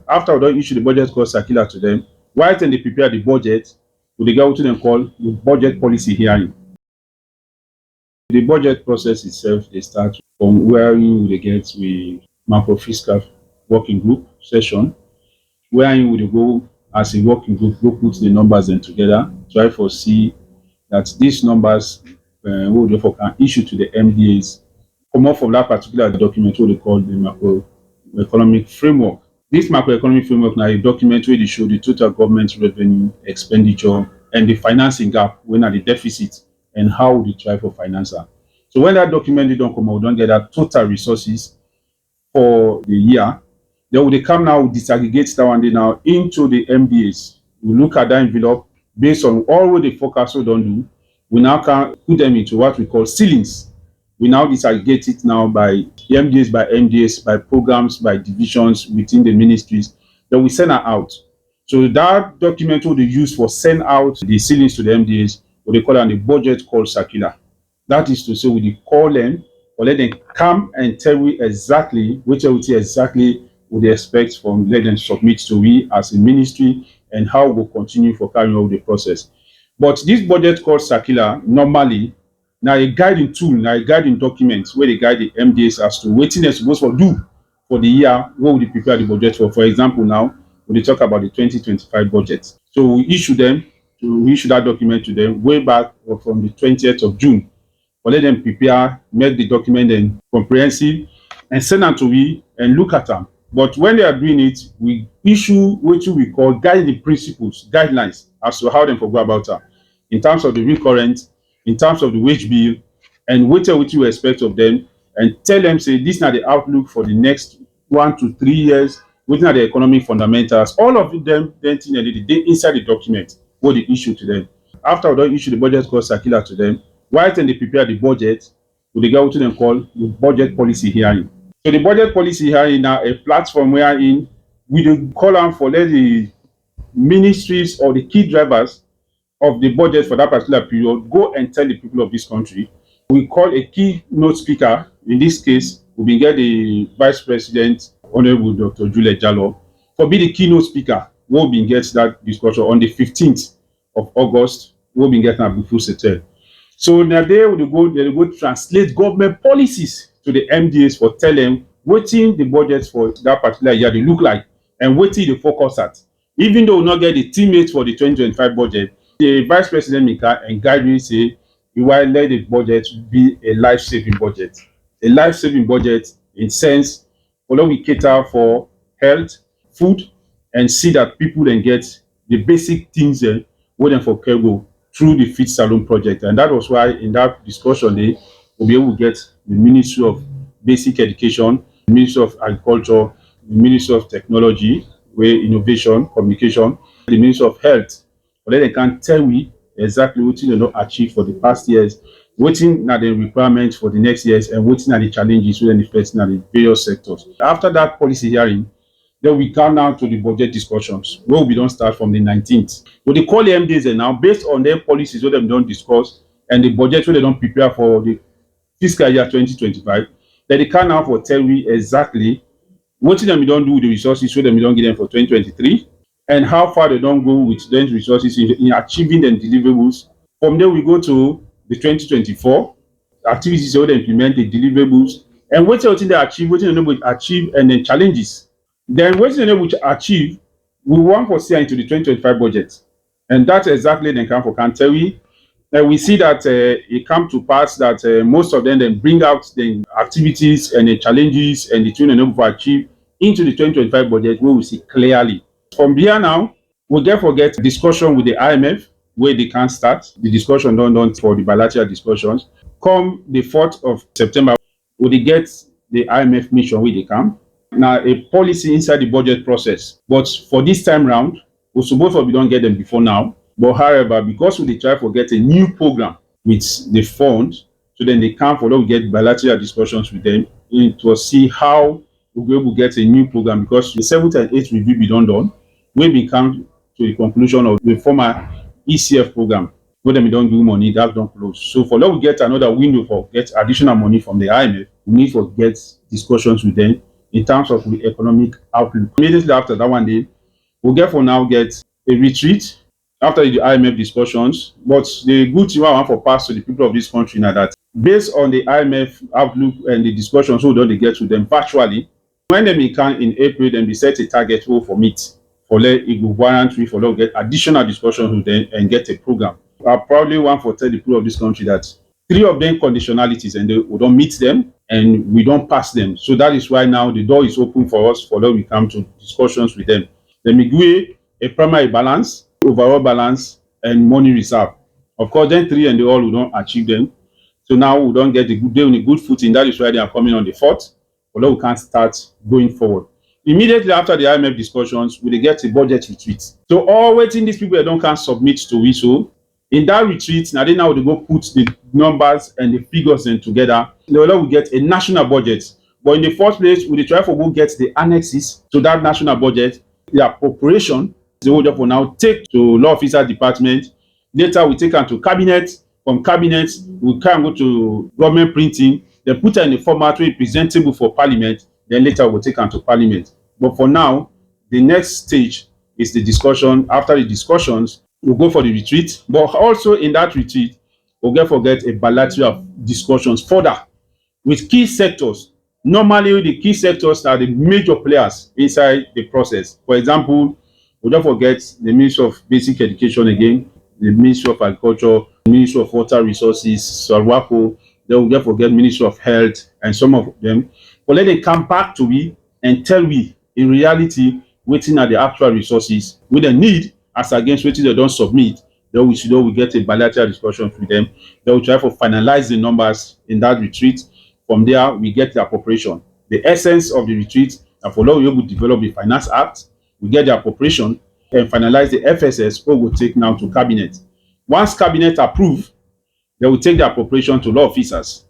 after we don't issue the budget call circular to them, while then they prepare the budget, we get what them call the budget policy hearing. The budget process itself, they start from where you will get with macro fiscal working group session, where you will go as a working group, go put the numbers then together, try for see that these numbers will therefore can issue to the MDAs, come off from that particular document what they call the macroeconomic framework. This macroeconomic framework now a document where they show the total government revenue, expenditure, and the financing gap when are the deficit and how they try for financer. So when that document they don't come out, we don't get that total resources for the year. Then they come now disaggregate that one day now into the MDAs. We look at that envelope based on all what the forecast we don't do. We now can put them into what we call ceilings. We now disaggregate it now by MDAs, by programs, by divisions within the ministries. Then we send it out. So that document will be used for send out the ceilings to the MDAs, what they call it the budget call circular. That is to say, we call them or let them come and tell we exactly what they expect from let them submit to we as a ministry and how we'll continue for carrying out the process. But this budget call circular normally now a guiding tool, now a guiding document where they guide the MDAs as to what they're supposed to do for the year, what would they prepare the budget for. For example, now when they talk about the 2025 budget. So we issue that document to them way back or from the 20th of June. Or let them prepare, make the document then comprehensive and send them to we and look at them. But when they are doing it, we issue what we call guiding principles, guidelines as to how they go about it. In terms of the recurrent, in terms of the wage bill, and what you expect of them, and tell them, say, this is not the outlook for the next 1 to 3 years, what are the economic fundamentals, all of them, then they inside the document, what they issue to them. After we don't issue the budget call circular to them, while then they prepare the budget, we get what them call the budget policy hearing. So the budget policy hearing now a platform wherein we do call on for let the ministries or the key drivers of the budget for that particular period go and tell the people of this country. We call a keynote speaker. In this case, we get the Vice President, Honorable Dr. Juliet Jallo, for be the keynote speaker. We'll be get that discussion on the 15th of August. We'll be getting a before settle. So now they will go translate government policies to the MDAs for tell them what the budgets for that particular year they look like and what they focus at. Even though we not get the teammates for the 2025 budget, the Vice President Mika and guide me say, you will let the budget be a life-saving budget. A life-saving budget in sense, although we cater for health, food, and see that people then get the basic things where them for care go through the Fit Salon project. And that was why in that discussion they will be able to get the Ministry of Basic Education, the Ministry of Agriculture, the Ministry of Technology, where innovation, communication, the Ministry of Health. But then they can tell me exactly what they not achieve for the past years, what are the requirements for the next years, and what are the challenges within the first in the various sectors. After that policy hearing, then we come down to the budget discussions, where we don't start from the 19th. But they call the MDs now, based on their policies, what they don't discuss, and the budget where they don't prepare for the fiscal year 2025, then they can now for tell me exactly what them we don't do with the resources, so them we don't get them for 2023, and how far they don't go with those resources in achieving the deliverables. From there, we go to the 2024 activities where they implement the deliverables, and what they achieve, what they able to achieve, and then challenges. Then what they able to achieve, we want to see into the 2025 budget, and that's exactly the can for Canterbury. We see that it come to pass that most of them then bring out the activities and the challenges and the things they able to achieve into the 2025 budget, where we see clearly. From here now, we get discussion with the IMF, where they can start. The discussion done for the bilateral discussions. Come the 4th of September, we get the IMF mission where they come. Now, a policy inside the budget process. But for this time round, we suppose we don't get them before now. But however, because we try to get a new program with the fund, so then they come for them, we get bilateral discussions with them to see how we'll be able to get a new program, because the 7th and 8th review be done, when we come to the conclusion of the former ECF program, where them we don't do money, that don't close. So for now we get another window for get additional money from the IMF, we need to get discussions with them in terms of the economic outlook. Immediately after that one day, we'll get for now get a retreat after the IMF discussions. But the good thing I want for pass to the people of this country now that based on the IMF outlook and the discussions we don't get to them virtually, when they can in April, then we set a target for meet for let it go warrant we for get additional discussions with them and get a program. I probably want for tell the people of this country that three of them conditionalities and we don't meet them and we don't pass them. So that is why now the door is open for us for let we come to discussions with them. Then we give a primary balance, overall balance, and money reserve. Of course, then three and they all we don't achieve them. So now we don't get the good day on a good footing. That is why they are coming on the fourth. Although we can't start going forward. Immediately after the IMF discussions, we get a budget retreat. So all waiting these people don't can submit to we so in that retreat, now they now they go put the numbers and the figures in together. They will get a national budget. But in the first place, we try for go get the annexes to that national budget, the appropriation. They will therefore now take to law officer department. Later we take them to cabinet. From cabinet, we can go to government printing. They put it in a format where presentable for parliament. Then later we'll take them to parliament. But for now, the next stage is the discussion. After the discussions, we'll go for the retreat. But also in that retreat, we'll get a bilateral of discussions further with key sectors. Normally, the key sectors are the major players inside the process. For example, we don't forget the Ministry of Basic Education again, the Ministry of Agriculture, the Ministry of Water Resources, Sarwako, then we don't forget Ministry of Health and some of them. But let them come back to we and tell we in reality waiting at the actual resources with the need as against waiting they don't submit. Then we get a bilateral discussion with them. Then we try to finalize the numbers in that retreat. From there, we get the appropriation. The essence of the retreat, and for long we able to develop the Finance Act, we get the appropriation and finalize the FSS, or we'll take now to cabinet. Once cabinet approve, they will take the appropriation to law officers.